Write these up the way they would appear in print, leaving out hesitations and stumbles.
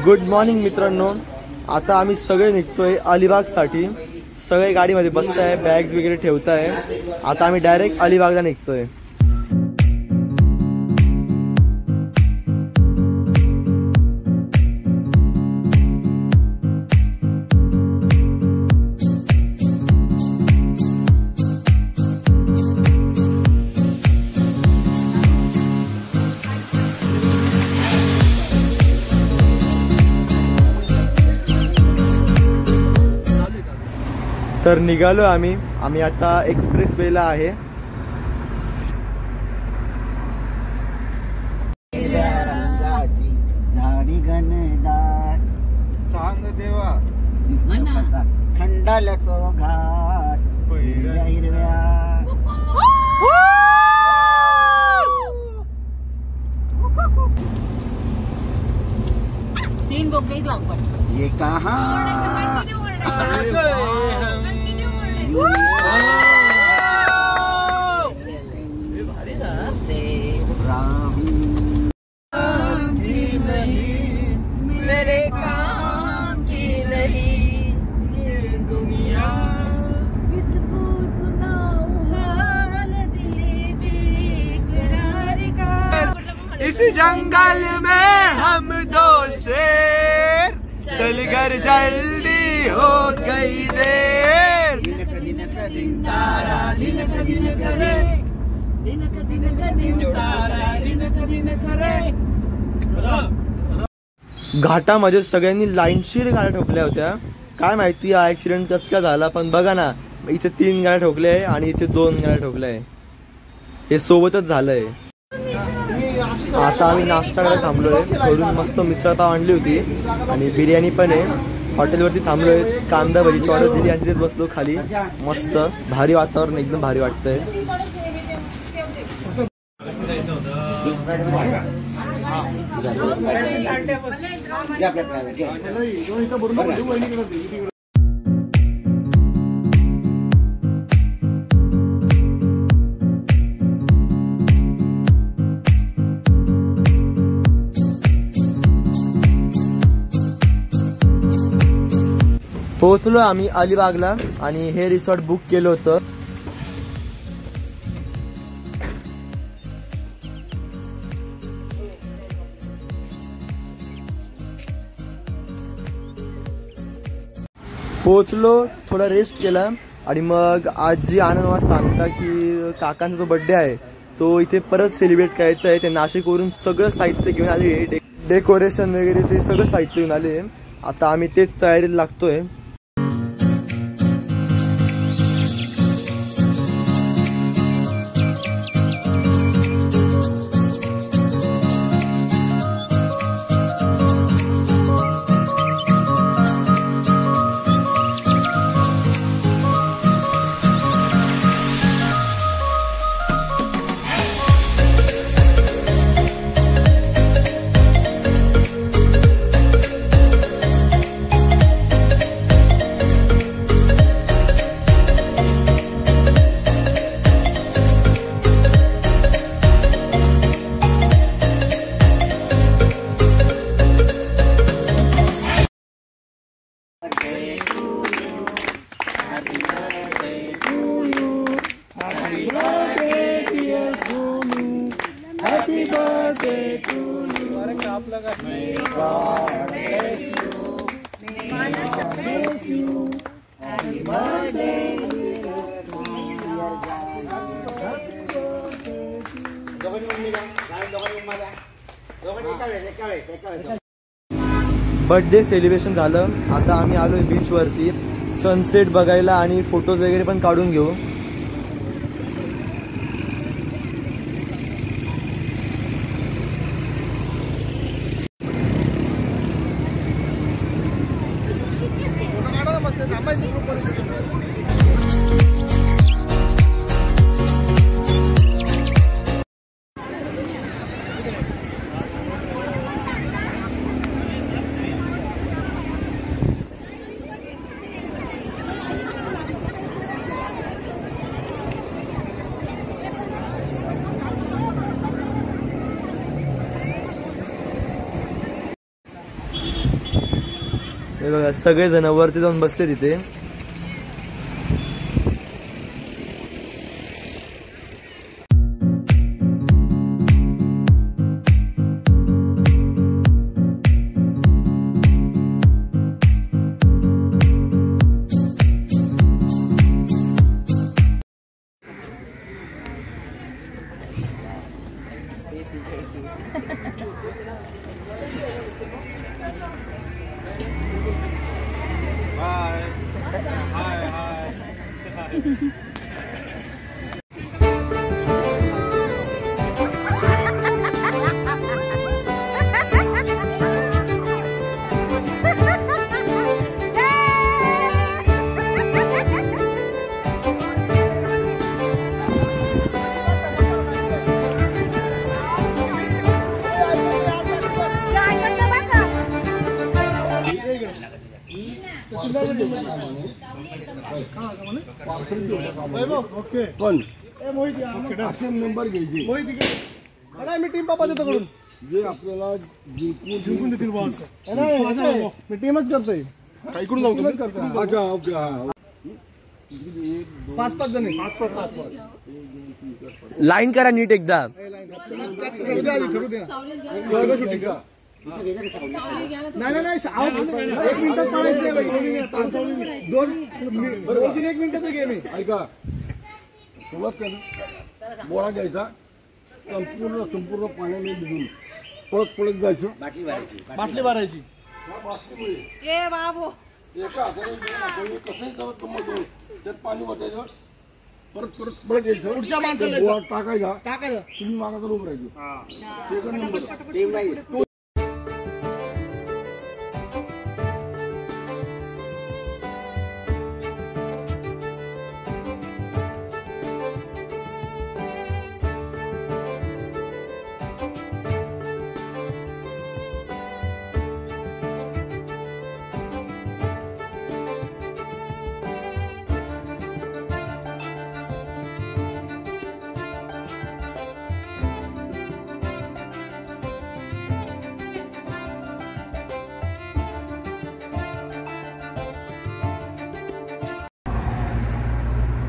Good morning मित्रांनो, आता आम्ही सगळे निघतोय अलिबागसाठी। सगळे गाडीमध्ये बसताय, बॅग्स वगैरे ठेवताय। आता आम्ही डायरेक्ट अलिबागला निघतोय। तर निघालो आम्ही आता एक्सप्रेस वेला आहे। झाडी घनदाट सांग देवा कसा खंडाल्याचो घाट हिरव्या हिरव्या तीन बोके ये कहा मेरे काम की नहीं ये दुनिया, किसको सुनाऊं हाल दिले बेकरार का। इस जंगल में हम दो शेर, चल कर जल्दी हो गई देर। दिन तारा दिन का दिन करे, दिन का दिन का दिन तारा दिन का दिन करे। घाटामध्ये सगळ्यांनी लाईनशीर गाड्या ठोकल्या होत्या। काय माहिती हा ऍक्सिडेंट कसं काय झाला, पण बघा ना, इथे 3 गाड्या ठोकल्या आहे आणि इथे 2 गाड्या ठोकल्या आहे। हे सोबतच झालंय। आता आम्ही नाश्ता करायला थांबलोय। घरून मस्त मिसळपाव आणली होती आणि बिर्याणी पण आहे। हॉटेलवरती थांबलोय, कांदा भजीची ऑर्डर दिली आणि तिथेच बसलो खाली। मस्त भारी वातावरण, एकदम भारी वाटतंय। पोहोचलो आम्ही अलिबागला आणि हे रिसॉर्ट बुक केलं होतं। पोहोचलो, थोडा रेस्ट केला आणि मग आजी आनंद मला सांगता की काकांचा जो बर्थडे आहे तो इथे परत सेलिब्रेट करायचा आहे। ते नाशिकवरून सगळं साहित्य घेऊन आले, डेकोरेशन वगैरे ते सगळं साहित्य घेऊन आले। आता आम्ही तेच तयारीला लागतोय। बर्थडे सेलिब्रेशन झालं। आता आम्ही आलोय बीच वरती सनसेट बघायला आणि फोटोज वगैरे पण काढून घेऊ। हे बघा सगळे जण वरती जाऊन बसले तिथे. नंबर घ्यायचे मी टीम पापा देतो करून जे आपल्याला जिंकून देतील बॉस मी टीमच करतोय इकडून जाऊ. पाच जण लाईन करा नीट एकदा. नाही 1 मिनिटात पाळायचं. 1 मिनिटाचं गेम आहे. ऐका सुरुवात करा. बोळा घ्यायचा संपूर्ण पाण्याने भिजून पळत जायचं. बाटली भरायची. एका हाताने कसंही करत त्यात पाणी वाटायचं. परत यायचं. पुढच्या माणसाला टाकायचा. तुम्ही मागाकडे उभं राहायचं.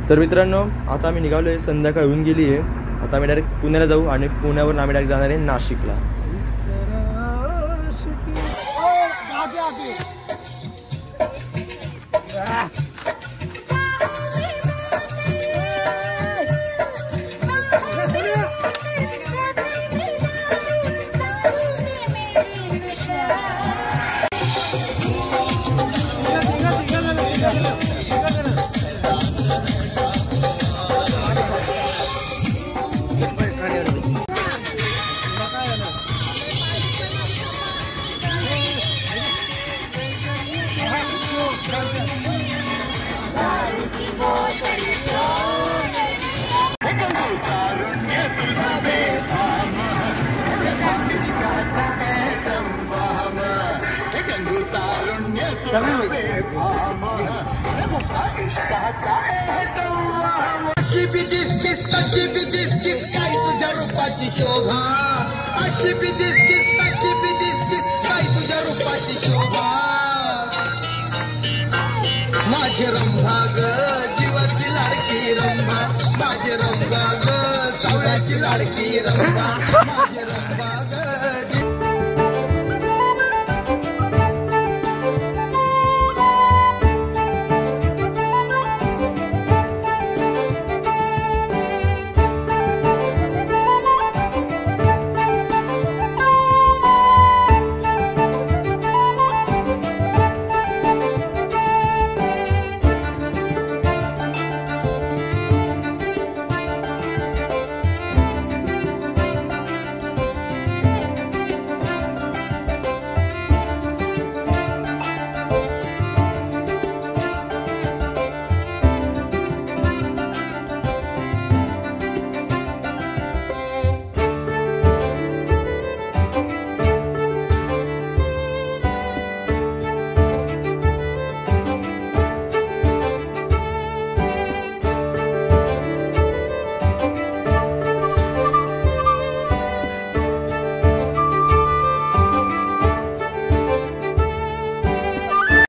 तर मित्रांनो आता आम्ही निघालोय. संध्याकाळ होऊन गेली आहे. आता आम्ही डायरेक्ट पुण्याला जाऊ आणि पुण्यावरून आम्ही डायरेक्ट जाणार आहे नाशिकला. अशी बी दिसतीस तशी बी दिसतीस काय तुझ्या रूपाची शोभा. अशी बी दिसतीस तशी बी दिसतीस काय तुझ्या रूपाची शोभा. माझे रंभा ग जीवाची लाडकी रंभा. माझे रंभा ग सावळ्याची लाडकी रंभा. माझे रंभा